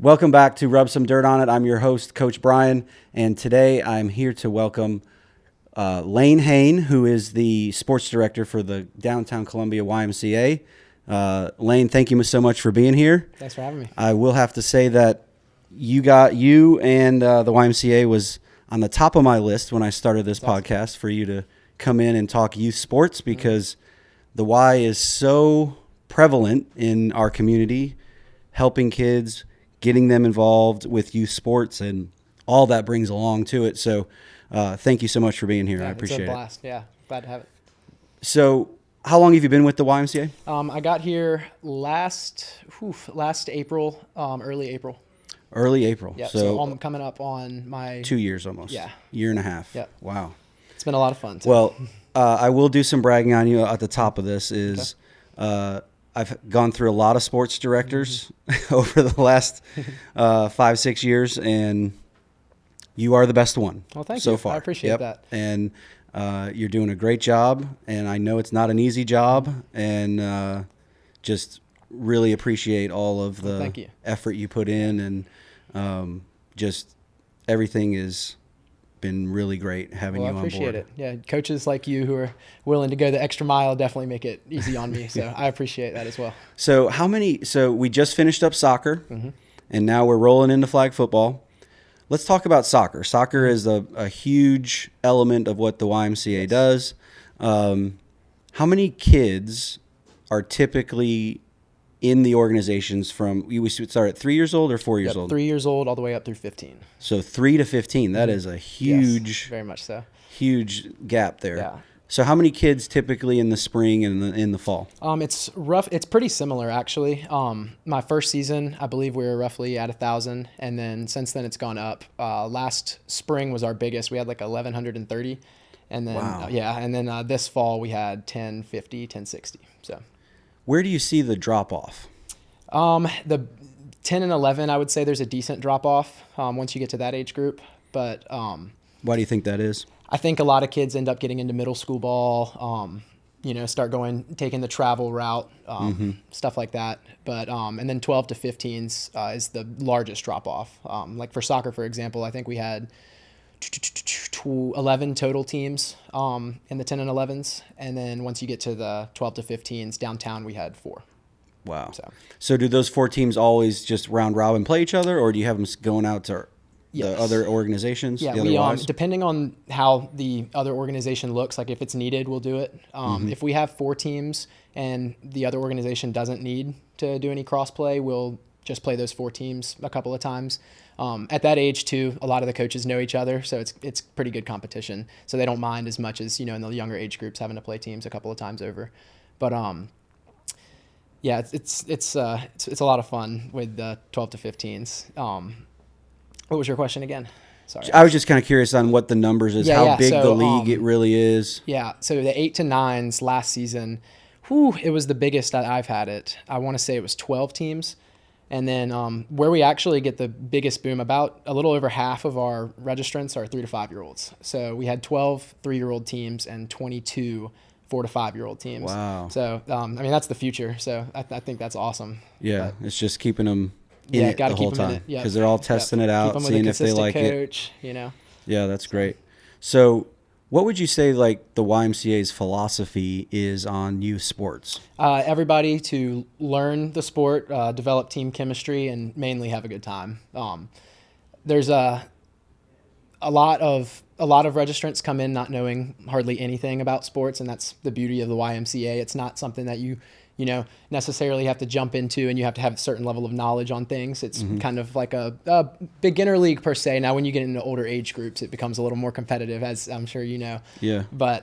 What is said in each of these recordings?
Welcome back to Rub Some Dirt on It. I'm your host, Coach Brian, and today I'm here to welcome Hein, who is the sports director for the Downtown Columbia YMCA. Lane, thank you so much for being here. Thanks for having me. I will have to say that you and the YMCA was on the top of my list when I started this podcast for you to come in and talk youth sports because the Y is so prevalent in our community, helping kids, getting them involved with youth sports and all that brings along to it. So thank you so much for being here. I appreciate it. It's a blast. Yeah, glad to have it. So how long have you been with the YMCA? I got here last April, early April. Early April. Yeah, so I'm coming up on my 2 years almost. Yeah. Year and a half. Yeah. Wow. It's been a lot of fun. So. Well, I will do some bragging on you at the top of this is I've gone through a lot of sports directors over the last 5-6 years, and you are the best one. Well, thank so you. far. I appreciate that. And you're doing a great job, and I know it's not an easy job, and just really appreciate all of the effort you put in, and just everything has been really great having you on board. I appreciate it. Yeah, coaches like you who are willing to go the extra mile definitely make it easy on me. So I appreciate that as well. So so we just finished up soccer, and now we're rolling into flag football. Let's talk about soccer. Soccer is a huge element of what the YMCA does. How many kids are typically in the organizations we start at 3 years old or 4 years old? 3 years old all the way up through 15. So 3 to 15, that is a huge, yes, very much so. Huge gap there. Yeah. So how many kids typically in the spring and in the fall? It's rough. It's pretty similar actually. My first season, I believe we were roughly at 1,000, and then since then it's gone up. Last spring was our biggest. We had like 1,130, and then and then this fall we had 1,050, 1,060. So. Where do you see the drop off? The 10 and 11, I would say there's a decent drop off once you get to that age group. But why do you think that is? I think a lot of kids end up getting into middle school ball, start taking the travel route, stuff like that. But and then 12 to 15s is the largest drop off. Like for soccer, for example, I think we had 11 total teams in the 10 and 11s, and then once you get to the 12 to 15s downtown we had 4. Wow. So do those 4 teams always just round robin play each other, or do you have them going out to the other organizations? Yeah, depending on how the other organization looks, like if it's needed, we'll do it. If we have 4 teams and the other organization doesn't need to do any cross play, we'll just play those 4 teams a couple of times. At that age too, a lot of the coaches know each other, so it's pretty good competition. So they don't mind as much as in the younger age groups having to play teams a couple of times over. But it's a lot of fun with the 12 to 15s. What was your question again? Sorry. I was just kind of curious on what the numbers is, how big the league it really is. Yeah, so the 8 to 9s last season, it was the biggest that I've had it. I want to say it was 12 teams. And then where we actually get the biggest boom, about a little over half of our registrants are 3 to 5-year-olds. So we had 12 3-year-old teams and 22 4 to 5-year-old teams. Wow. So, that's the future. So I think that's awesome. Yeah, it's just keeping them in it the whole time. Because they're all testing it out, seeing if they like coach, it. Yeah, that's great. So what would you say like the YMCA's philosophy is on youth sports? Everybody to learn the sport, develop team chemistry, and mainly have a good time. There's a lot of registrants come in not knowing hardly anything about sports, and that's the beauty of the YMCA. It's not something that you necessarily have to jump into, and you have to have a certain level of knowledge on things. It's kind of like a beginner league per se. Now, when you get into older age groups, it becomes a little more competitive, as I'm sure you know. Yeah. But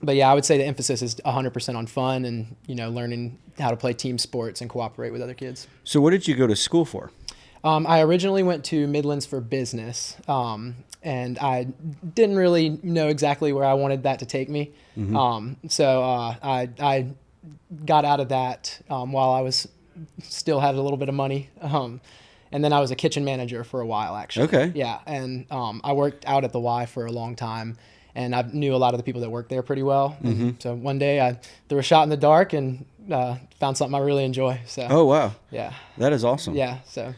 yeah, I would say the emphasis is 100% on fun and learning how to play team sports and cooperate with other kids. So, what did you go to school for? I originally went to Midlands for business, and I didn't really know exactly where I wanted that to take me. So I got out of that while I was still had a little bit of money. And then I was a kitchen manager for a while, actually. Okay. Yeah, and I worked out at the Y for a long time, and I knew a lot of the people that worked there pretty well. So one day I threw a shot in the dark and found something I really enjoy. So Oh, wow. yeah, That is awesome. yeah. So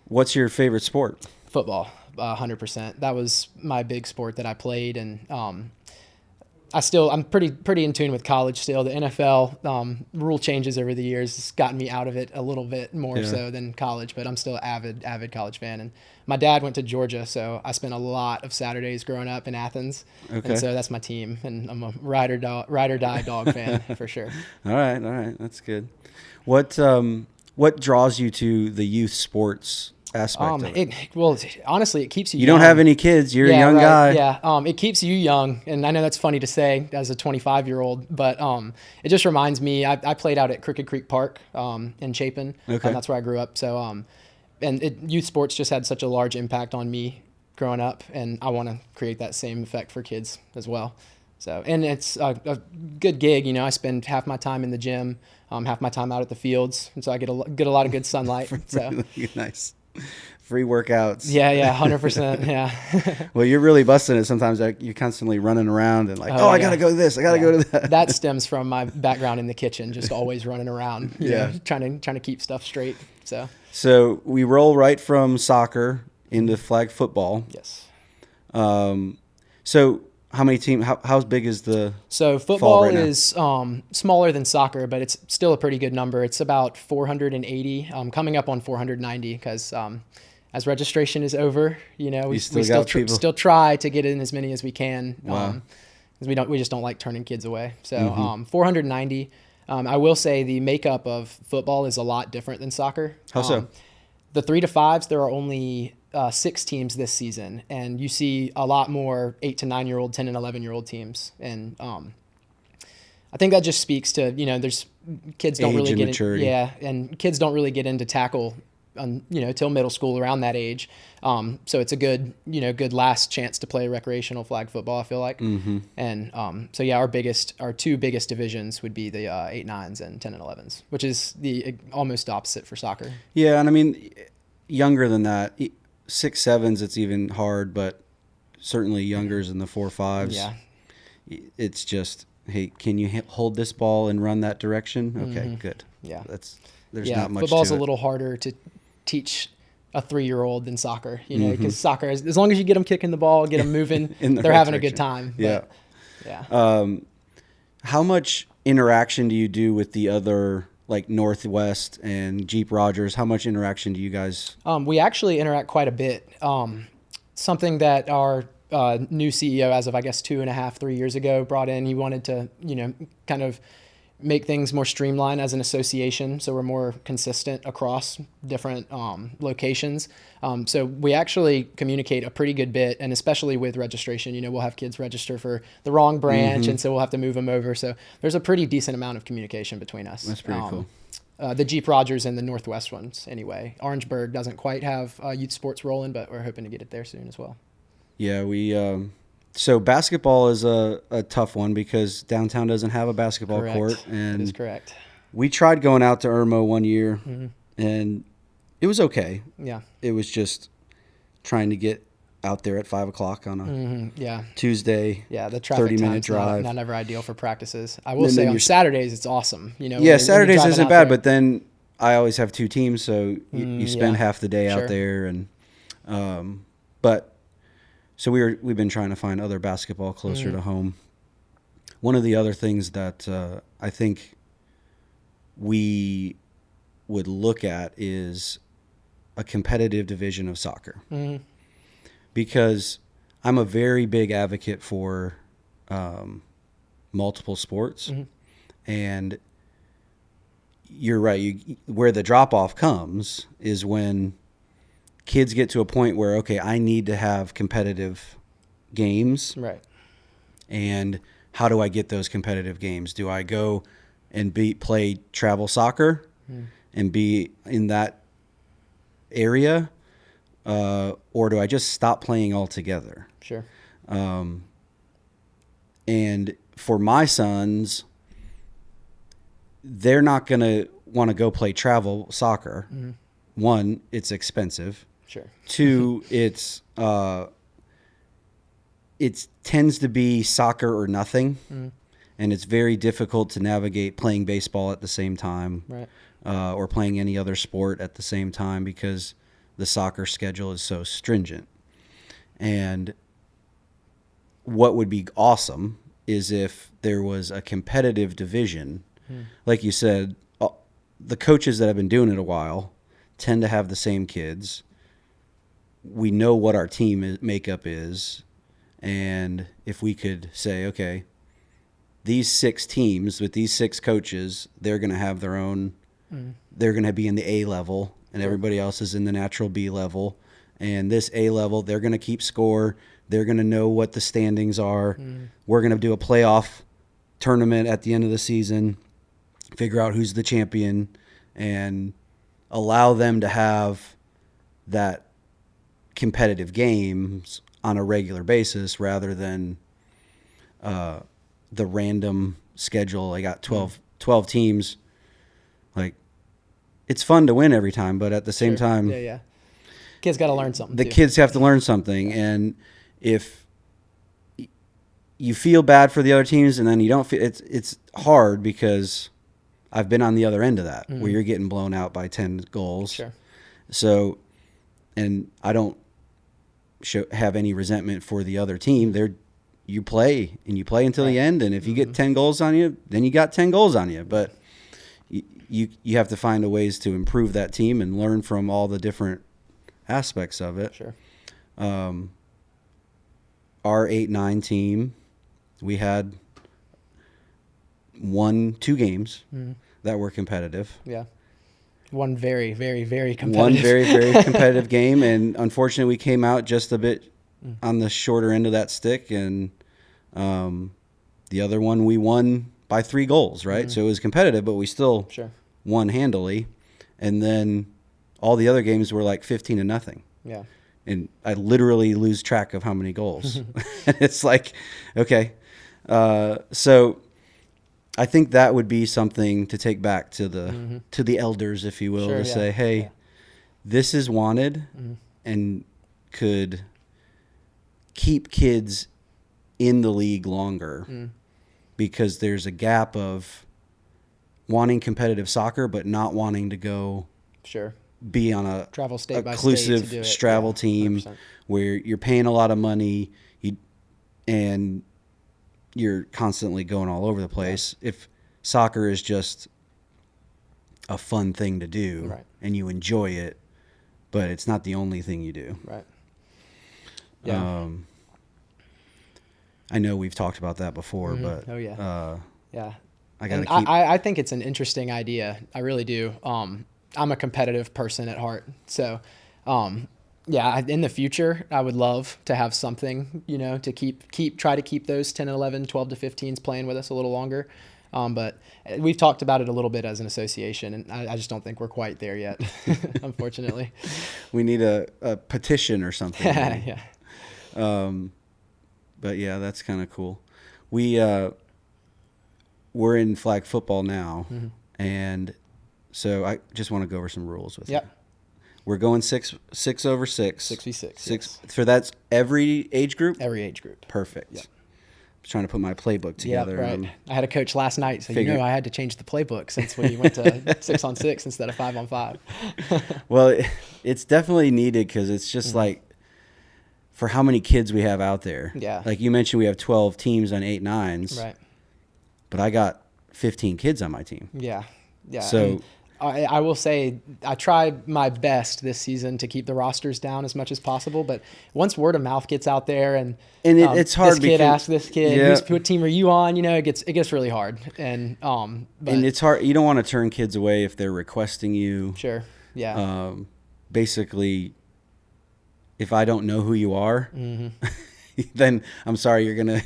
What's your favorite sport? football, 100%. That was my big sport that I played, and I'm pretty in tune with college still. The NFL rule changes over the years has gotten me out of it a little bit more so than college, but I'm still an avid college fan. And my dad went to Georgia, so I spent a lot of Saturdays growing up in Athens. Okay. And so that's my team, and I'm a ride or die dog fan for sure. All right. That's good. What draws you to the youth sports aspect of it? Well, honestly, it keeps you. You young. don't have any kids. You're a young right, guy. Yeah, it keeps you young, and I know that's funny to say as a 25-year-old, but it just reminds me. I played out at Crooked Creek Park in Chapin, Okay. and that's where I grew up. So, youth sports just had such a large impact on me growing up, and I want to create that same effect for kids as well. So, and it's a good gig. I spend half my time in the gym, half my time out at the fields, and so I get a lot of good sunlight. So. Nice. Free workouts. Yeah, 100%. Yeah. Well, you're really busting it sometimes. You're constantly running around and I got to go to this. I got to go to that. That stems from my background in the kitchen, just always running around, you know, trying to keep stuff straight. So we roll right from soccer into flag football. yes. So how many teams, how big is the So football right now? is smaller than soccer, but it's still a pretty good number. It's about 480, coming up on 490, because as registration is over, we still try to get in as many as we can. Wow. Because we just don't like turning kids away. So 490. I will say the makeup of football is a lot different than soccer. How so? The 3 to 5s, there are only 6 teams this season, and you see a lot more 8 to 9-year-old, 10 and 11-year-old teams. And I think that just speaks to, there's kids don't Age really and get maturity. and kids don't really get into tackle till middle school, around that age. So it's a good last chance to play recreational flag football, I feel like. Mm-hmm. And our 2 biggest divisions would be the 8-9s and 10 and 11s, which is the almost opposite for soccer. Yeah, and I mean, younger than that, 6, 7s, it's even hard, but certainly youngers in the 4, 5s. Yeah. It's just, hey, can you hold this ball and run that direction? Okay, good. Yeah. There's not much football's to a it. little harder to teach a 3-year-old than soccer, because Mm-hmm. soccer, as long as you get them kicking the ball, get them moving, In the they're right having a good direction. time. Yeah. But, yeah. How much interaction do you do with the other, like Northwest and Jeep Rogers? How much interaction do you guys? We actually interact quite a bit. Something that our new CEO, as of I guess 2.5, 3 years ago, brought in. He wanted to, kind of make things more streamlined as an association, so we're more consistent across different locations. So we actually communicate a pretty good bit, and especially with registration, we'll have kids register for the wrong branch, and so we'll have to move them over. So there's a pretty decent amount of communication between us. That's pretty cool. The Jeep Rogers and the Northwest ones, anyway. Orangeburg doesn't quite have youth sports rolling, but we're hoping to get it there soon as well. Yeah, so basketball is a tough one because downtown doesn't have a basketball Correct. court. And That is correct. we tried going out to Irmo one year, and it was okay. Yeah. It was just trying to get out there at 5 o'clock on a Yeah. Tuesday. Yeah, the traffic 30-minute time's drive. not ever ideal for practices. I will And say then on you're- Saturdays it's awesome. Yeah, when you're Saturdays driving isn't out bad, there. but then I always have 2 teams, so you spend yeah. half the day Sure. out there, and but so we've been trying to find other basketball closer to home. One of the other things that I think we would look at is a competitive division of soccer, because I'm a very big advocate for multiple sports, and you're right. Where the drop off comes is when kids get to a point where, okay, I need to have competitive games. Right. And how do I get those competitive games? Do I go and play travel soccer and be in that area? Or do I just stop playing altogether? Sure. And for my sons, they're not going to want to go play travel soccer. One, it's expensive. Sure. 2, it tends to be soccer or nothing. and it's very difficult to navigate playing baseball at the same time, Right. Or playing any other sport at the same time because the soccer schedule is so stringent. And what would be awesome is if there was a competitive division. Like you said, the coaches that have been doing it a while tend to have the same kids. We know what our team makeup is. And if we could say, okay, these 6 teams with these 6 coaches, they're going to have their own, they're going to be in the A level, and everybody else is in the natural B level. And this A level, they're going to keep score. They're going to know what the standings are. We're going to do a playoff tournament at the end of the season, figure out who's the champion, and allow them to have that competitive games on a regular basis rather than the random schedule. I got 12 teams. Like, it's fun to win every time, but at the same time, Kids got to learn something. The kids have to learn something, and if you feel bad for the other teams, and then you don't feel, it's hard because I've been on the other end of that where you're getting blown out by 10 goals. Sure. So, and I don't have any resentment for the other team. You play until the end, and if you get 10 goals on you, then you got 10 goals on you. But you have to find ways to improve that team and learn from all the different aspects of it. Sure. Our 8-9 team, we had 2 games that were competitive. Yeah. One very, very, very competitive. One very, very competitive game, and unfortunately we came out just a bit on the shorter end of that stick, and the other one we won by 3 goals, right? So it was competitive, but we still won handily. And then all the other games were like 15-0. Yeah. And I literally lose track of how many goals. It's like, okay. So I think that would be something to take back to the elders, if you will, to say, hey, this is wanted and could keep kids in the league longer because there's a gap of wanting competitive soccer but not wanting to go be on a travel state exclusive by state travel team 100%. Where you're paying a lot of money and you're constantly going all over the place. If soccer is just a fun thing to do and you enjoy it, but it's not the only thing you do. Right. Yeah. I know we've talked about that before, but I think it's an interesting idea. I really do. I'm a competitive person at heart. So, in the future, I would love to have something, to try to keep those 10, 11, 12 to 15s playing with us a little longer. But we've talked about it a little bit as an association, and I just don't think we're quite there yet, unfortunately. We need a petition or something. Yeah. But yeah, that's kind of cool. We're in flag football now, and so I just want to go over some rules with you. We're going 6 over 6. 6v6. So that's every age group? Every age group. Perfect. Yep. I'm trying to put my playbook together. Yeah, right. I had a coach last night, so I had to change the playbook since we went to 6-on-6 instead of 5-on-5. Well, it's definitely needed because it's just like for how many kids we have out there. Yeah. Like you mentioned, we have 12 teams on 8-9s. Right. But I got 15 kids on my team. Yeah. Yeah. So I will say I tried my best this season to keep the rosters down as much as possible. But once word of mouth gets out there and it's hard. This kid asks this kid, what team are you on? It gets really hard. And it's hard. You don't want to turn kids away if they're requesting you. Sure. Yeah. Basically, if I don't know who you are, then I'm sorry, you're gonna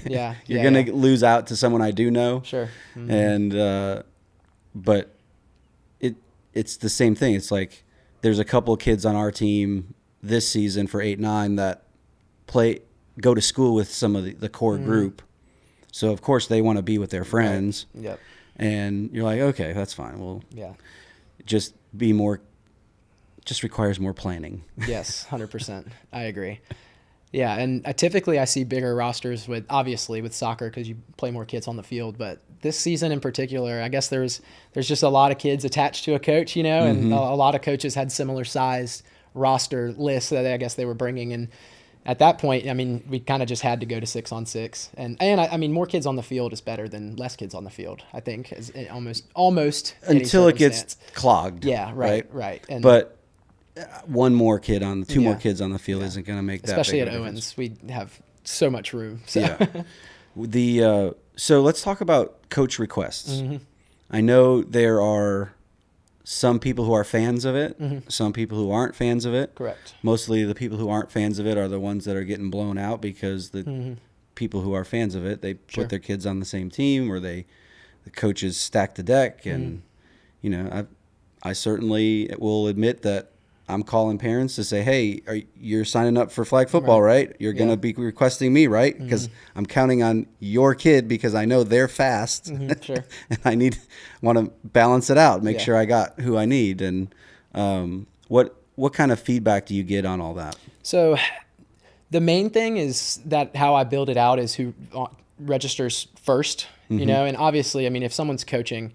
lose out to someone I do know. Sure. And but it's the same thing. It's like there's a couple of kids on our team this season for 8-9 that go to school with some of the core group. So of course they want to be with their friends. Right. Yep. And you're like, okay, that's fine. Well, just requires more planning. Yes, 100%. I agree. Yeah, and typically I see bigger rosters with soccer because you play more kids on the field. But this season in particular, I guess there's just a lot of kids attached to a coach, and a lot of coaches had similar sized roster lists that I guess they were bringing. And at that point, I mean, we kind of just had to go to 6-on-6, and I mean, more kids on the field is better than less kids on the field. I think is almost until it gets clogged. Yeah, right. And but one more kid on two more kids on the field isn't going to make that. Especially big at of a Owens, we have so much room. So. Yeah. So let's talk about coach requests. Mm-hmm. I know there are some people who are fans of it, some people who aren't fans of it. Correct. Mostly the people who aren't fans of it are the ones that are getting blown out because the people who are fans of it, they put their kids on the same team, or the coaches stack the deck. And, I certainly will admit that I'm calling parents to say, hey, you're signing up for flag football, right? You're going to be requesting me, right? Because I'm counting on your kid because I know they're fast. Sure. And I want to balance it out, make sure I got who I need. And what kind of feedback do you get on all that? So the main thing is that how I build it out is who registers first, and obviously, I mean, if someone's coaching,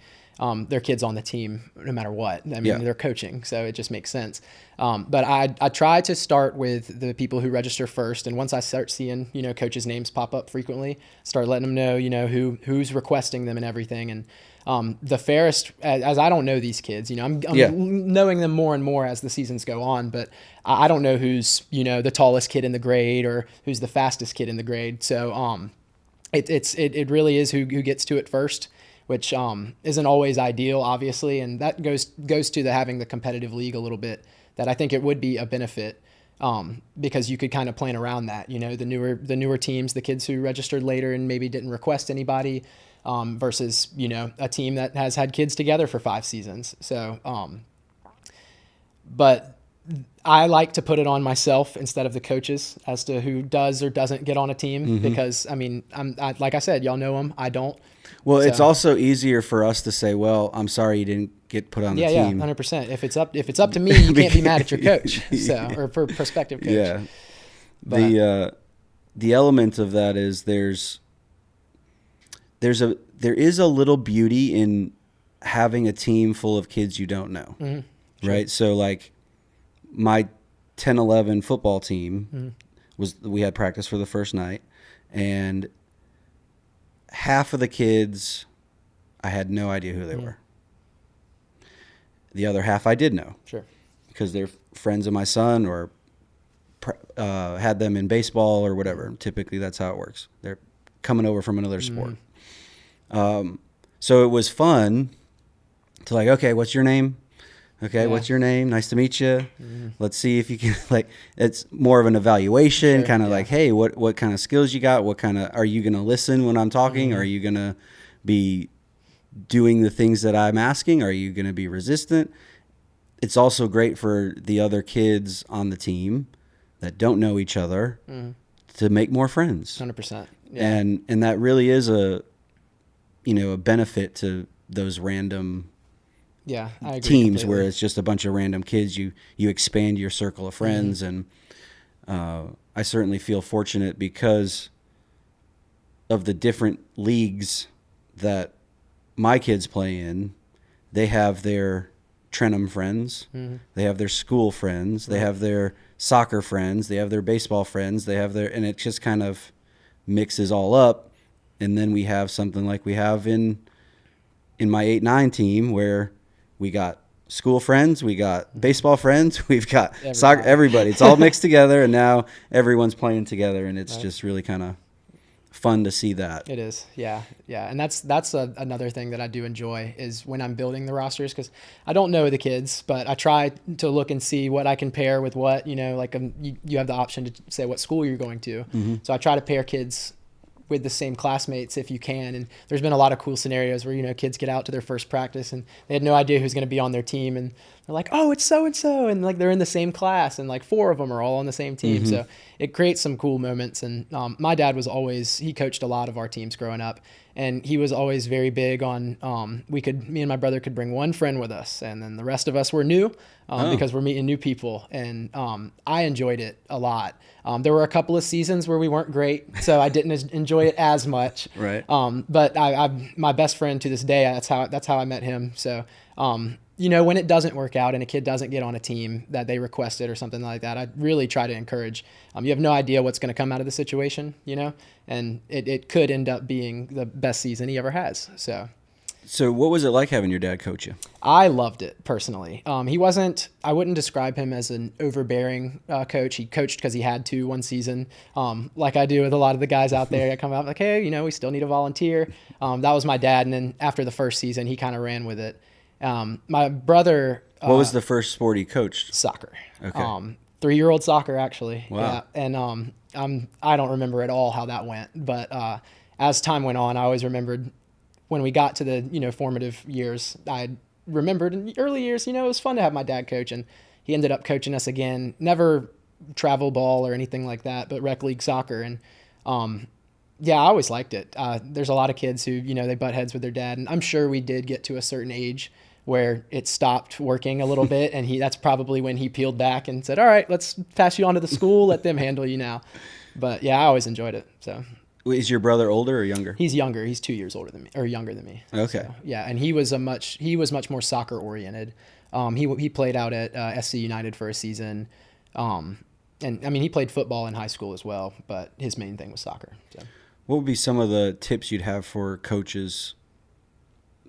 their kid's on the team no matter what. I mean, they're coaching, so it just makes sense. But I try to start with the people who register first, and once I start seeing coaches' names pop up frequently, start letting them know who's requesting them and everything. And the fairest, as I don't know these kids, I'm knowing them more and more as the seasons go on, but I don't know who's the tallest kid in the grade or who's the fastest kid in the grade. So it really is who gets to it first, which isn't always ideal, obviously, and that goes to having the competitive league a little bit. That I think it would be a benefit because you could kind of plan around that. The newer teams, the kids who registered later and maybe didn't request anybody, versus a team that has had kids together for 5 seasons. So, but I like to put it on myself instead of the coaches as to who does or doesn't get on a team because I mean, like I said, y'all know them. I don't. Well, it's also easier for us to say, well, I'm sorry you didn't get put on the team. Yeah, 100%. If it's up to me, you can't be mad at your coach. Or for prospective coach. Yeah. But the element of that is there is a little beauty in having a team full of kids you don't know. Sure. Right? So like my 10-11 football team we had practice for the first night, and half of the kids I had no idea who they were. The other half I did know. Sure. Because they're friends of my son or had them in baseball or whatever. Typically that's how it works. They're coming over from another sport. So it was fun to like, okay, what's your name? Okay, what's your name? Nice to meet you. Let's see if you can, it's more of an evaluation, kind of like, hey, what kind of skills you got? What kind of, are you going to listen when I'm talking? Are you going to be doing the things that I'm asking? Are you going to be resistant? It's also great for the other kids on the team that don't know each other to make more friends. 100%. Yeah. And that really is a benefit to those random I agree teams completely. Where it's just a bunch of random kids. You expand your circle of friends, and I certainly feel fortunate because of the different leagues that my kids play in. They have their Trenum friends, they have their school friends, they have their soccer friends, they have their baseball friends, and it just kind of mixes all up. And then we have something like we have in my 8-9 team where we got school friends, we got baseball friends, we've got soccer, everybody. It's all mixed together, and now everyone's playing together, and it's just really kind of fun to see that. It is, yeah. And that's another thing that I do enjoy is when I'm building the rosters, because I don't know the kids, but I try to look and see what I can pair with what, like you have the option to say what school you're going to. So I try to pair kids with the same classmates if you can. And there's been a lot of cool scenarios where, kids get out to their first practice and they had no idea who's going to be on their team. And they're like, oh, it's so and so, and like they're in the same class, and like 4 of them are all on the same team. So it creates some cool moments. And my dad was always, he coached a lot of our teams growing up, and he was always very big on me and my brother could bring one friend with us, and then the rest of us were new because we're meeting new people. And I enjoyed it a lot. There were a couple of seasons where we weren't great, so I didn't enjoy it as much. Right. But my best friend to this day, that's how I met him. So, when it doesn't work out and a kid doesn't get on a team that they requested or something like that, I really try to encourage. You have no idea what's going to come out of the situation, and it could end up being the best season he ever has. So what was it like having your dad coach you? I loved it personally. I wouldn't describe him as an overbearing coach. He coached because he had to one season, like I do with a lot of the guys out there. I come out like, hey, we still need a volunteer. That was my dad. And then after the first season, he kind of ran with it. My brother. What was the first sport he coached? Soccer. Okay. 3-year-old soccer, actually. Wow. Yeah. And I don't remember at all how that went. But as time went on, I always remembered when we got to the formative years, I remembered in the early years, it was fun to have my dad coach, and he ended up coaching us again. Never travel ball or anything like that, but rec league soccer. And I always liked it. There's a lot of kids who they butt heads with their dad, and I'm sure we did get to a certain age where it stopped working a little bit, and that's probably when he peeled back and said, all right, let's pass you on to the school, let them handle you now. But yeah, I always enjoyed it. So. Is your brother older or younger? He's younger. He's 2 years older than me, or younger than me. Okay. So, yeah, and he was much more soccer oriented. He played out at SC United for a season, and he played football in high school as well. But his main thing was soccer. So. What would be some of the tips you'd have for coaches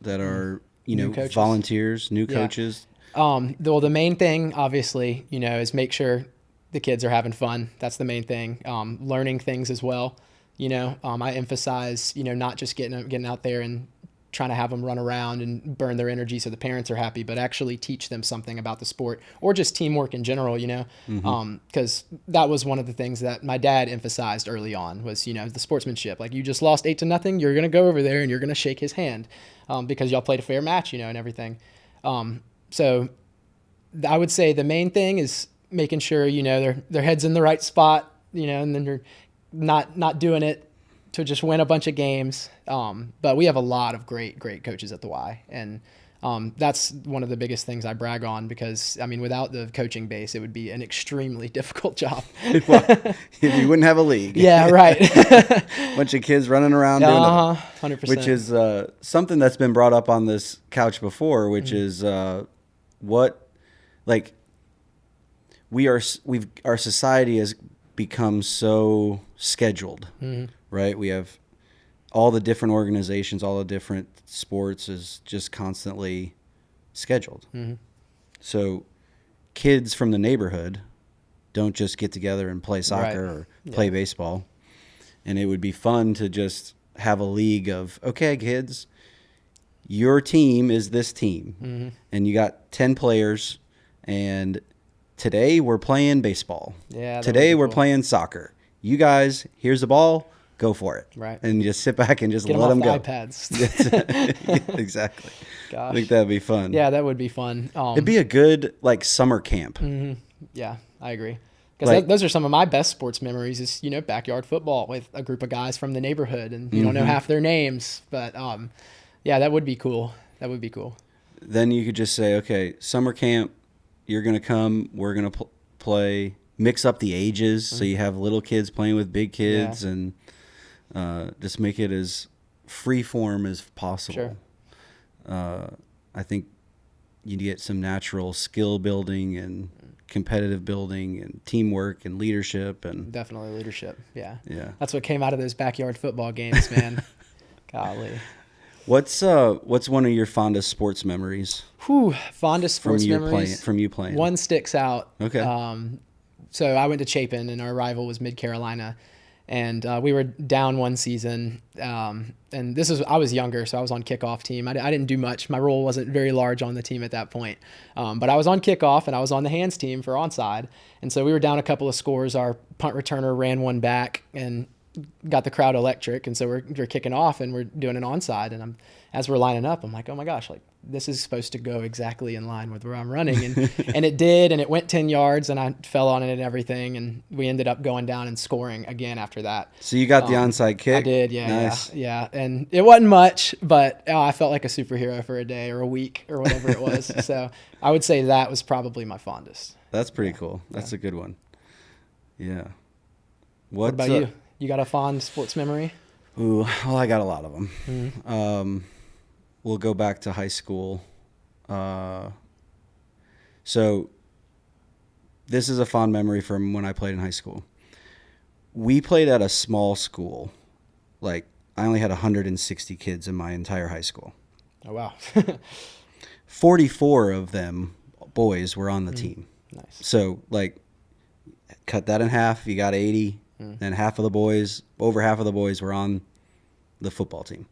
that are New coaches. Volunteers, new coaches? The main thing, obviously, is make sure the kids are having fun. That's the main thing. Learning things as well. I emphasize, not just getting out there and trying to have them run around and burn their energy so the parents are happy, but actually teach them something about the sport or just teamwork in general, because that was one of the things that my dad emphasized early on was, the sportsmanship. Like, you just lost 8-0, you're going to go over there and you're going to shake his hand because y'all played a fair match, and everything. So I would say the main thing is making sure, their head's in the right spot, and then you're not doing it to just win a bunch of games. But we have a lot of great coaches at the Y. And that's one of the biggest things I brag on because, without the coaching base, it would be an extremely difficult job. Well, you wouldn't have a league. Yeah, right. Bunch of kids running around doing it. 100%. Which is something that's been brought up on this couch before, which is our society has become so scheduled, right? We have all the different organizations, all the different sports is just constantly scheduled. So kids from the neighborhood don't just get together and play soccer or play baseball. And it would be fun to just have a league of, okay, kids, your team is this team. And you got 10 players, and today we're playing baseball. Yeah. Today we're playing soccer. You guys, here's the ball. Go for it. Right. And just sit back and just Get let them go. iPads. Exactly. Gosh. I think that'd be fun. Yeah, that would be fun. It'd be a good summer camp. Yeah, I agree. Because those are some of my best sports memories is, backyard football with a group of guys from the neighborhood, and you don't know half their names. But yeah, that would be cool. That would be cool. Then you could just say, okay, summer camp, you're going to come, we're going to play, mix up the ages so you have little kids playing with big kids and just make it as free form as possible. Sure. I think you get some natural skill building and competitive building and teamwork and leadership. And definitely leadership. Yeah. That's what came out of those backyard football games, man. Golly. What's one of your fondest sports memories? Fondest sports memories from you playing. One sticks out. Okay. So I went to Chapin, and our rival was Mid Carolina, and we were down one season. And I was younger, so I was on kickoff team. I didn't do much. My role wasn't very large on the team at that point. But I was on kickoff, and I was on the hands team for onside. And so we were down a couple of scores. Our punt returner ran one back and got the crowd electric. And so we're kicking off, and we're doing an onside. And as we're lining up, I'm like, oh my gosh, this is supposed to go exactly in line with where I'm running. And it did, and it went 10 yards, and I fell on it and everything, and we ended up going down and scoring again after that. So you got the onside kick? I did, yeah. Nice. Yeah. And it wasn't much, but I felt like a superhero for a day or a week or whatever it was. So I would say that was probably my fondest. That's pretty cool. That's a good one. Yeah. What about you? You got a fond sports memory? Ooh, well, I got a lot of them. Mm-hmm. We'll go back to high school. So this is a fond memory from when I played in high school. We played at a small school. Like, I only had 160 kids in my entire high school. Oh, wow. 44 of them boys were on the team. Nice. So, like, cut that in half. You got 80. And over half of the boys were on the football team.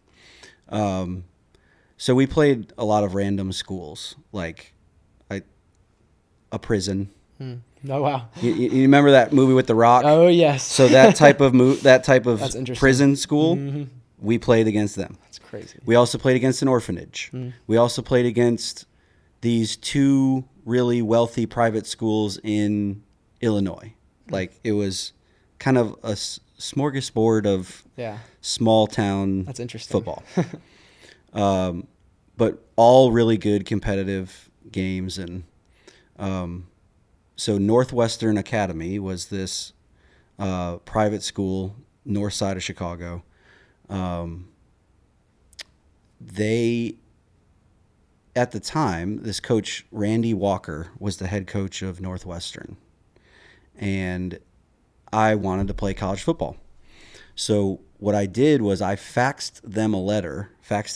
So we played a lot of random schools, like a prison. Oh, wow. You remember that movie with The Rock? Oh, yes. So that type of That's interesting. prison school, we played against them. That's crazy. We also played against an orphanage. We also played against these two really wealthy private schools in Illinois. Like, it was kind of a smorgasbord of small town That's interesting. football. But all really good competitive games. And so Northwestern Academy was this private school, north side of Chicago. They, at the time, this coach, Randy Walker, was the head coach of Northwestern. And I wanted to play college football. So what I did was I faxed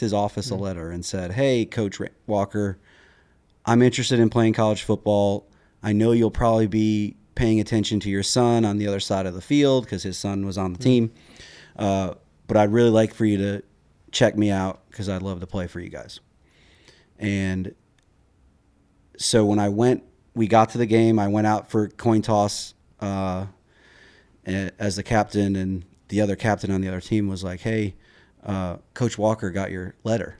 his office a letter and said, hey, Coach Walker, I'm interested in playing college football. I know you'll probably be paying attention to your son on the other side of the field because his son was on the team. But I'd really like for you to check me out because I'd love to play for you guys. And so when we got to the game, I went out for coin toss as the captain, and the other captain on the other team was like, hey, Coach Walker got your letter.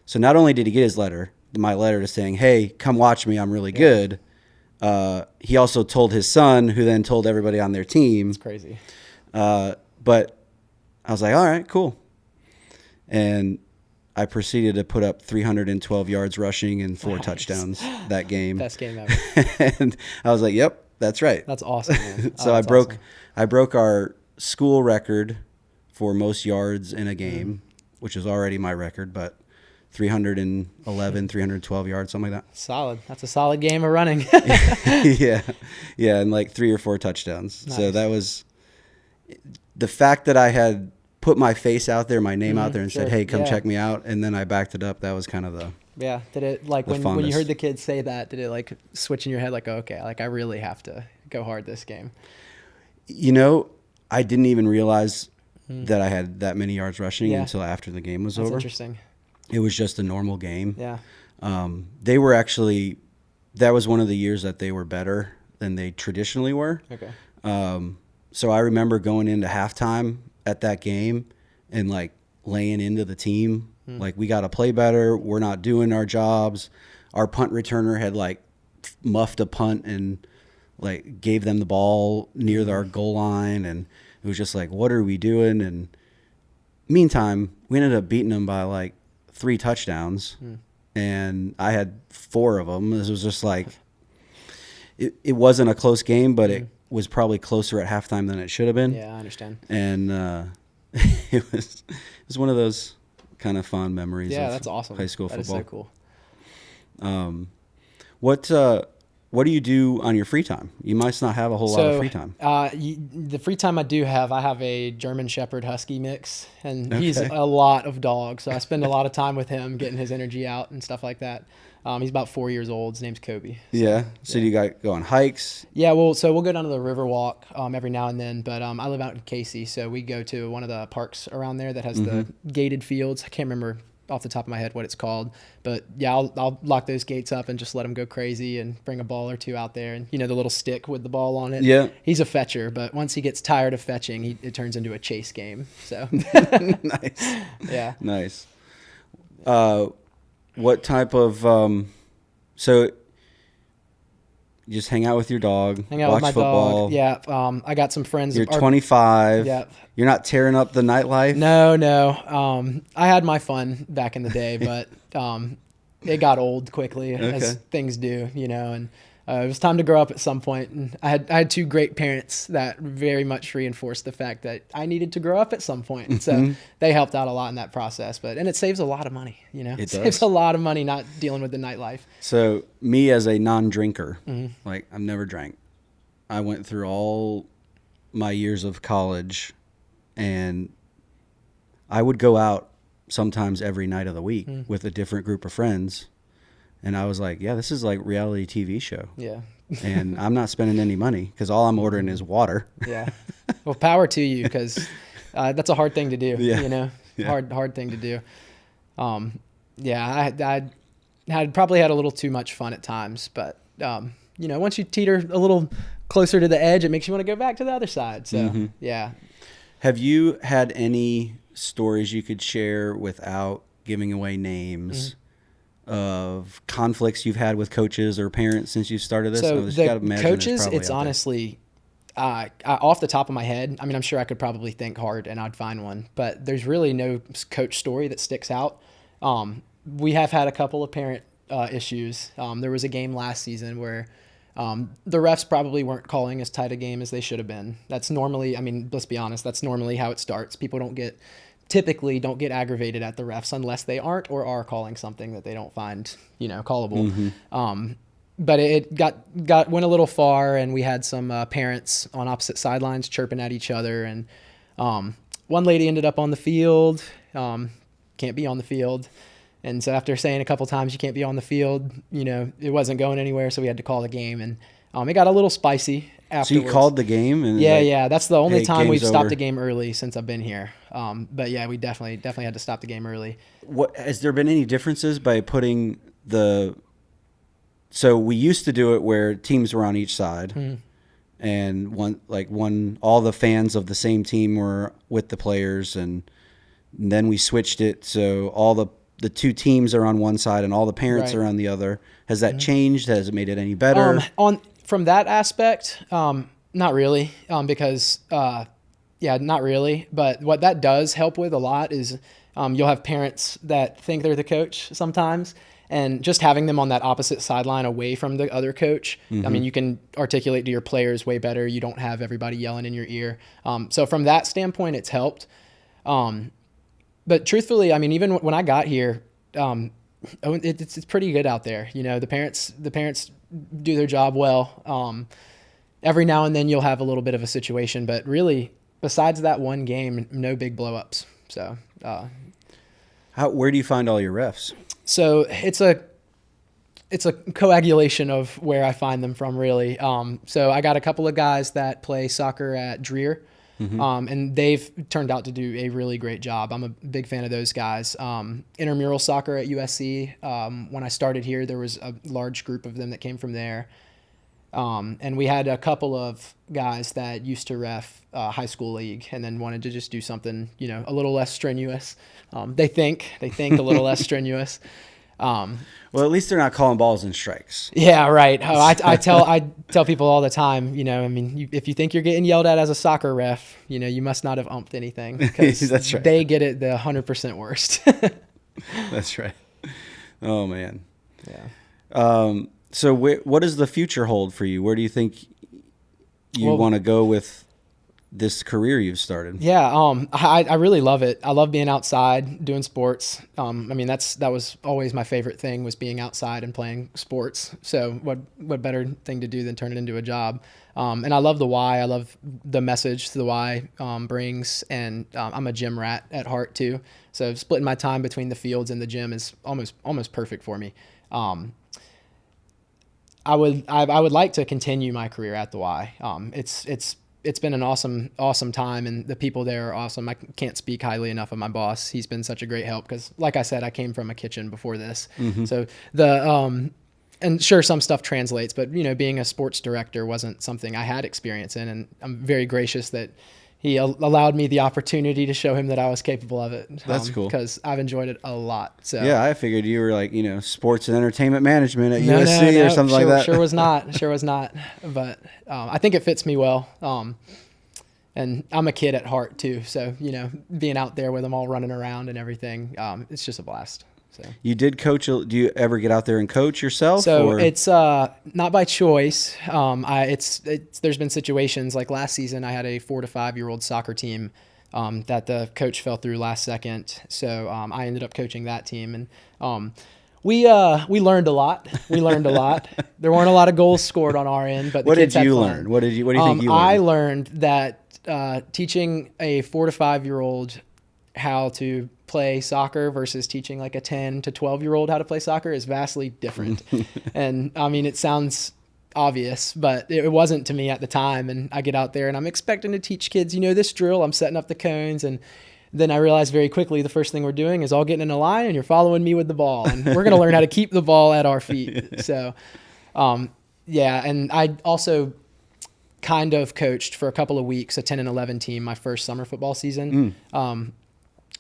So not only did he get my letter to saying, hey, come watch me, I'm really good, he also told his son, who then told everybody on their team. It's crazy. But I was like, all right, cool. And I proceeded to put up 312 yards rushing and 4 touchdowns that game. Best game ever. And I was like, yep, that's right. That's awesome, man. So I broke our school record for most yards in a game, which is already my record, but 312 yards, something like that. Solid. That's a solid game of running. Yeah, and like 3 or 4 touchdowns. Nice. So that was the fact that I had put my face out there, my name out there, and said, hey, come check me out, and then I backed it up. That was kind of the Did it, like, when you heard the kids say that, did it, like, switch in your head, like, okay, like, I really have to go hard this game? You know, I didn't even realize that I had that many yards rushing until after the game was over. That's interesting. It was just a normal game. Yeah. They were actually, that was one of the years that they were better than they traditionally were. Okay. So I remember going into halftime at that game and, like, laying into the team. Like, we got to play better. We're not doing our jobs. Our punt returner had, like, muffed a punt and, like, gave them the ball near our goal line. And it was just like, what are we doing? And meantime, we ended up beating them by, like, 3 touchdowns. And I had 4 of them. This was just like, it wasn't a close game, but it was probably closer at halftime than it should have been. Yeah, I understand. And it was one of those kind of fond memories. Yeah, of that's awesome. High school football. That is so cool. What do you do on your free time? You must not have a whole lot of free time. The free time I do have, I have a German Shepherd Husky mix, and he's a lot of dog. So I spend a lot of time with him, getting his energy out and stuff like that. He's about 4 years old. His name's Kobe. So you go on hikes? Yeah, we'll go down to the Riverwalk every now and then. But I live out in Casey, so we go to one of the parks around there that has the gated fields. I can't remember off the top of my head what it's called, but yeah, I'll lock those gates up and just let him go crazy and bring a ball or 2 out there, and the little stick with the ball on it. Yeah, he's a fetcher, but once he gets tired of fetching, it turns into a chase game. So nice. Yeah, nice. What type of so you just hang out with your dog, Hang out watch with my football. dog. Yeah. I got some friends. You're 25. Yeah. You're not tearing up the nightlife. No. I had my fun back in the day, but it got old quickly, as things do, and it was time to grow up at some point. And I had two great parents that very much reinforced the fact that I needed to grow up at some point. And so they helped out a lot in that process. And it saves a lot of money, It saves a lot of money not dealing with the nightlife. So me as a non-drinker, like I've never drank. I went through all my years of college, and I would go out sometimes every night of the week with a different group of friends. And I was like, yeah, this is like reality TV show. Yeah. And I'm not spending any money because all I'm ordering is water. Yeah. Well, power to you, because that's a hard thing to do, Yeah. hard thing to do. I had probably had a little too much fun at times, but, once you teeter a little closer to the edge, it makes you want to go back to the other side. So, yeah. Have you had any stories you could share without giving away names of conflicts you've had with coaches or parents since you started this? So the coaches, it's honestly, off the top of my head, I mean, I'm sure I could probably think hard and I'd find one, but there's really no coach story that sticks out. We have had a couple of parent issues. There was a game last season where the refs probably weren't calling as tight a game as they should have been. That's normally, I mean, let's be honest, that's normally how it starts. People typically don't get aggravated at the refs unless they aren't or are calling something that they don't find, callable. But it went a little far, and we had some parents on opposite sidelines chirping at each other. And one lady ended up on the field, can't be on the field. And so after saying a couple times you can't be on the field, it wasn't going anywhere, so we had to call the game. And it got a little spicy afterwards. So you called the game? And yeah. That's the only time we've stopped over. a game early since I've been here. But yeah, we definitely had to stop the game early. What has there been any differences by putting so we used to do it where teams were on each side, and all the fans of the same team were with the players, and then we switched it so all the two teams are on one side and all the parents are on the other. Has that changed? Has it made it any better? From that aspect, not really, because not really. But what that does help with a lot is you'll have parents that think they're the coach sometimes, and just having them on that opposite sideline away from the other coach, I mean, you can articulate to your players way better. You don't have everybody yelling in your ear. So from that standpoint, it's helped. But truthfully, I mean, even when I got here, it's pretty good out there. The parents do their job well. Every now and then you'll have a little bit of a situation, but really, besides that one game, no big blow-ups. So, where do you find all your refs? So it's a coagulation of where I find them from, really. So I got a couple of guys that play soccer at Dreer. And they've turned out to do a really great job. I'm a big fan of those guys. Intramural soccer at USC. When I started here, there was a large group of them that came from there. And we had a couple of guys that used to ref high school league and then wanted to just do something, a little less strenuous. They think a little less strenuous. Well, at least they're not calling balls and strikes. Yeah, right. I tell people all the time, I mean, if you think you're getting yelled at as a soccer ref, you must not have umped anything, because That's right. They get it the 100% worst. That's right. Oh man. Yeah. So what does the future hold for you? Where do you think you want to go with this career you've started? Yeah, I really love it. I love being outside doing sports. I mean, that was always my favorite thing, was being outside and playing sports. So what better thing to do than turn it into a job? And I love the Y. I love the message the Y brings, and I'm a gym rat at heart too. So splitting my time between the fields and the gym is almost perfect for me. I would like to continue my career at the Y. It's been an awesome time, and the people there are awesome. I can't speak highly enough of my boss. He's been such a great help, because, like I said, I came from a kitchen before this. So and sure, some stuff translates, but being a sports director wasn't something I had experience in, and I'm very gracious that allowed me the opportunity to show him that I was capable of it. That's cool. Because I've enjoyed it a lot. So yeah, I figured you were like, sports and entertainment management at USC or something like that. Sure was not. But I think it fits me well. And I'm a kid at heart too. So, being out there with them all running around and everything, it's just a blast. So you did coach. Do you ever get out there and coach yourself? So or? it's not by choice. There's been situations like last season. I had a 4 to 5 year old soccer team that the coach fell through last second. So I ended up coaching that team, and we learned a lot. There weren't a lot of goals scored on our end, but what did you learn? What do you think you learned? I learned that teaching a 4 to 5 year old how to play soccer versus teaching like a 10 to 12 year old how to play soccer is vastly different. And I mean, it sounds obvious, but it wasn't to me at the time. And I get out there and I'm expecting to teach kids, this drill. I'm setting up the cones, and then I realized very quickly the first thing we're doing is all getting in a line and you're following me with the ball, and we're going to learn how to keep the ball at our feet. So, and I also kind of coached for a couple of weeks a 10 and 11 team my first summer football season.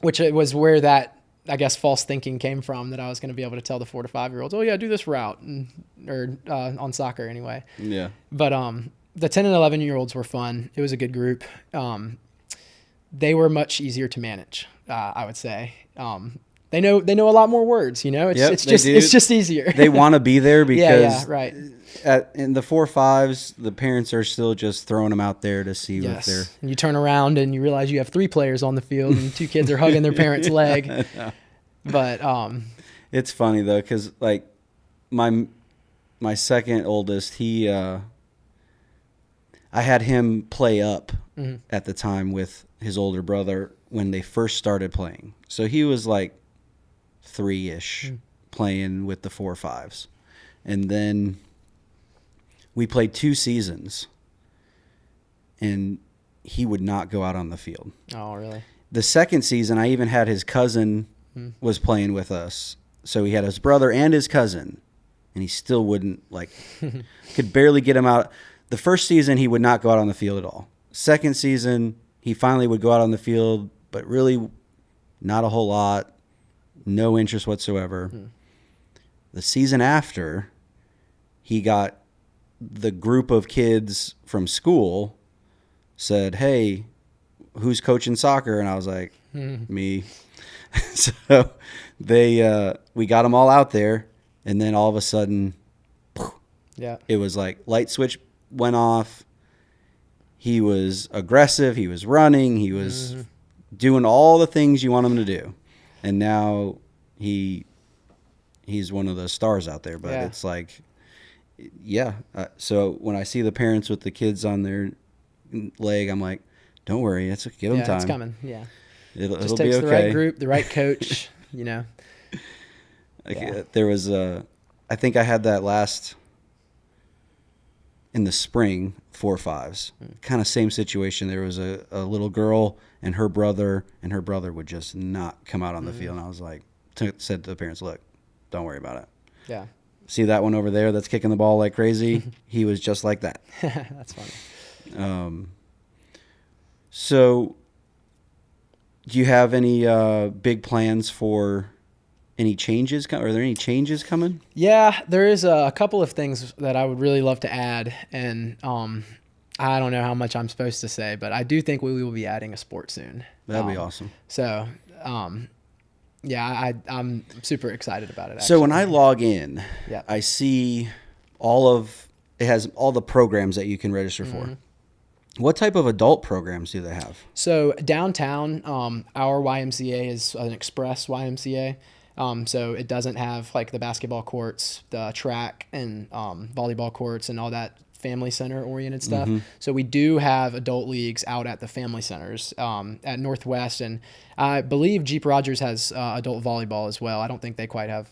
Which it was where that, I guess, false thinking came from, that I was going to be able to tell the 4 to 5 year olds, oh yeah, do this route, or on soccer anyway. Yeah. But the 10 and 11 year olds were fun. It was a good group. They were much easier to manage, I would say. They know a lot more words. It's just easier. They want to be there because right. In the 4-5s, the parents are still just throwing them out there to see if they're. And you turn around and you realize you have 3 players on the field and 2 kids are hugging their parents' leg. Yeah. But it's funny though, because like my second oldest, I had him play up at the time with his older brother when they first started playing. So he was like 3-ish playing with the 4-5s, and then we played 2 seasons, and he would not go out on the field. Oh, really? The second season, I even had his cousin was playing with us. So he had his brother and his cousin, and he still wouldn't, could barely get him out. The first season, he would not go out on the field at all. Second season, he finally would go out on the field, but really not a whole lot, no interest whatsoever. The season after, he got the group of kids from school said, hey, who's coaching soccer? And I was like, me. So we got them all out there, and then all of a sudden, it was like light switch went off. He was aggressive. He was running. He was doing all the things you want him to do. And now he's one of the stars out there, but it's like, so when I see the parents with the kids on their leg, I'm like, don't worry, give them time. It's coming. Yeah, it'll just be takes okay. The right group, the right coach. There was I think I had that last in the spring 4-5s, kind of same situation. There was a little girl and her brother would just not come out on the field, and I was like, said to the parents, look, don't worry about it. Yeah. See that one over there that's kicking the ball like crazy? He was just like that. That's funny. So do you have any big plans for any changes? Are there any changes coming? Yeah, there is a couple of things that I would really love to add. And I don't know how much I'm supposed to say, but I do think we will be adding a sport soon. That'd be awesome. So, I'm super excited about it. Actually. So when I log in, I see it has all the programs that you can register for. What type of adult programs do they have? So downtown, our YMCA is an express YMCA. So it doesn't have like the basketball courts, the track and volleyball courts and all that family center oriented stuff. So we do have adult leagues out at the family centers at Northwest, and I believe Jeep Rogers has adult volleyball as well. I don't think they quite have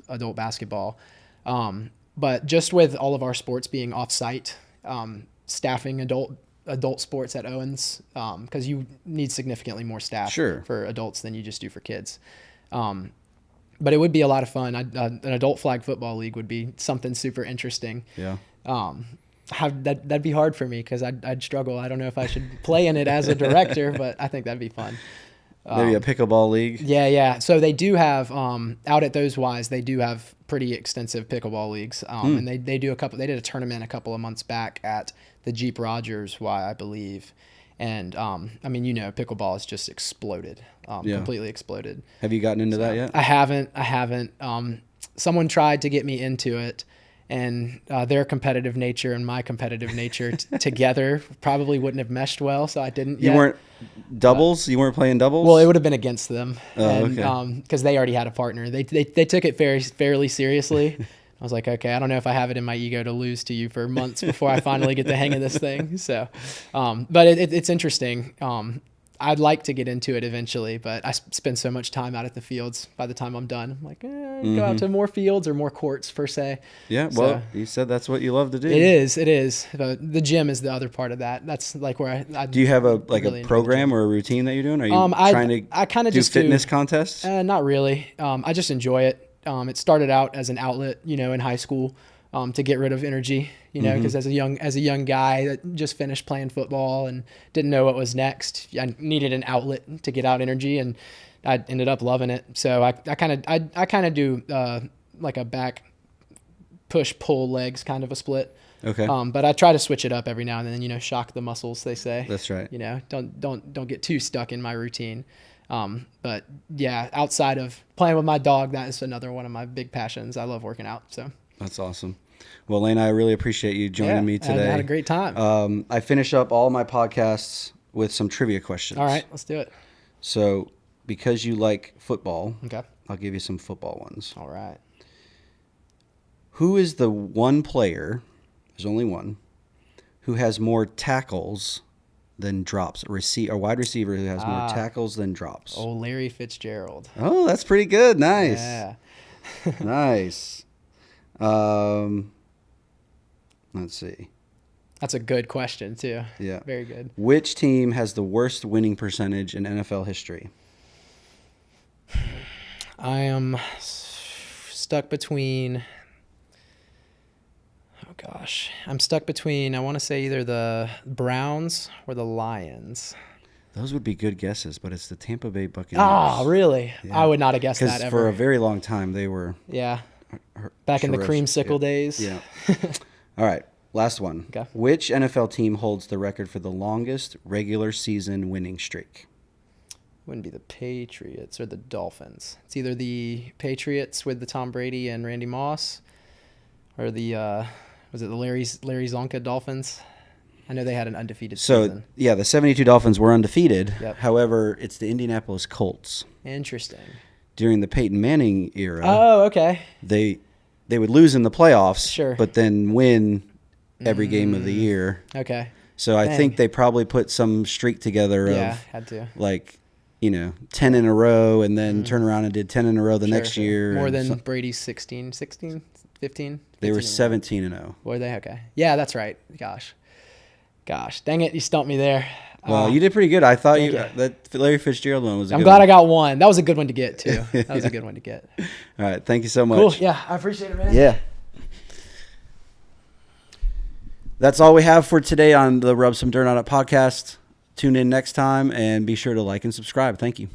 adult basketball, but just with all of our sports being off-site, staffing adult sports at Owens, because you need significantly more staff for adults than you just do for kids. But it would be a lot of fun. An adult flag football league would be something super interesting. Yeah. That'd be hard for me because I'd struggle. I don't know if I should play in it as a director, but I think that'd be fun. Maybe a pickleball league. Yeah. So they do have out at those Ys, they do have pretty extensive pickleball leagues, and they do a couple. They did a tournament a couple of months back at the Jeep Rogers Y, I believe, and I mean, pickleball has just exploded, completely exploded. Have you gotten into that yet? I haven't. Someone tried to get me into it. And their competitive nature and my competitive nature together probably wouldn't have meshed well, so I didn't yet. You weren't doubles? You weren't playing doubles? Well, it would have been against them. Okay. Because they already had a partner. They took it fairly seriously. I was like, okay, I don't know if I have it in my ego to lose to you for months before I finally get the hang of this thing. So, but it's interesting. I'd like to get into it eventually, but I spend so much time out at the fields. By the time I'm done, I'm like, go out to more fields or more courts per se. Yeah, well, you said that's what you love to do. It is. But the gym is the other part of that. That's like where I do you have a program or a routine that you're doing? Are you trying to do fitness contests? Not really. I just enjoy it. It started out as an outlet, in high school, to get rid of energy, because as a young guy that just finished playing football and didn't know what was next, I needed an outlet to get out energy, and I ended up loving it. So I kind of do like a back push pull legs kind of a split. Okay. But I try to switch it up every now and then, shock the muscles, they say. That's right. Don't get too stuck in my routine. But yeah, outside of playing with my dog, that is another one of my big passions. I love working out. So that's awesome. Well, Lane, I really appreciate you joining me today. I had a great time. I finish up all my podcasts with some trivia questions. All right, let's do it. So because you like football, okay, I'll give you some football ones. All right. Who is the one player, there's only one, who has more tackles than drops? A wide receiver who has more tackles than drops. Oh, Larry Fitzgerald. Oh, that's pretty good. Nice. Yeah. Nice. Let's see. That's a good question, too. Yeah. Very good. Which team has the worst winning percentage in NFL history? I am stuck between... Oh, gosh. I'm stuck between, I want to say either the Browns or the Lions. Those would be good guesses, but it's the Tampa Bay Buccaneers. Oh, really? Yeah. I would not have guessed that ever. Because for a very long time, they were... Yeah. Back in the creamsicle days. Yeah. All right. Last one. Okay. Which NFL team holds the record for the longest regular season winning streak? Wouldn't be the Patriots or the Dolphins. It's either the Patriots with the Tom Brady and Randy Moss or the, was it the Larry Zonka Dolphins? I know they had an undefeated season. So, yeah, the 72 Dolphins were undefeated. Yep. However, it's the Indianapolis Colts. Interesting. During the Peyton Manning era. Oh, okay. They would lose in the playoffs, sure, but then win every game of the year. Okay. So I think they probably put some streak together of had to. like, 10 in a row and then turn around and did 10 in a row the next year. More than Brady's 15? They were 17-0. Were they? Okay. Yeah, that's right. Gosh. Dang it. You stumped me there. Well, you did pretty good. I thought that Larry Fitzgerald one was a good one. I'm glad I got one. That was a good one to get, too. That was a good one to get. All right. Thank you so much. Cool. Yeah, I appreciate it, man. Yeah. That's all we have for today on the Rub Some Dirt On It podcast. Tune in next time and be sure to like and subscribe. Thank you.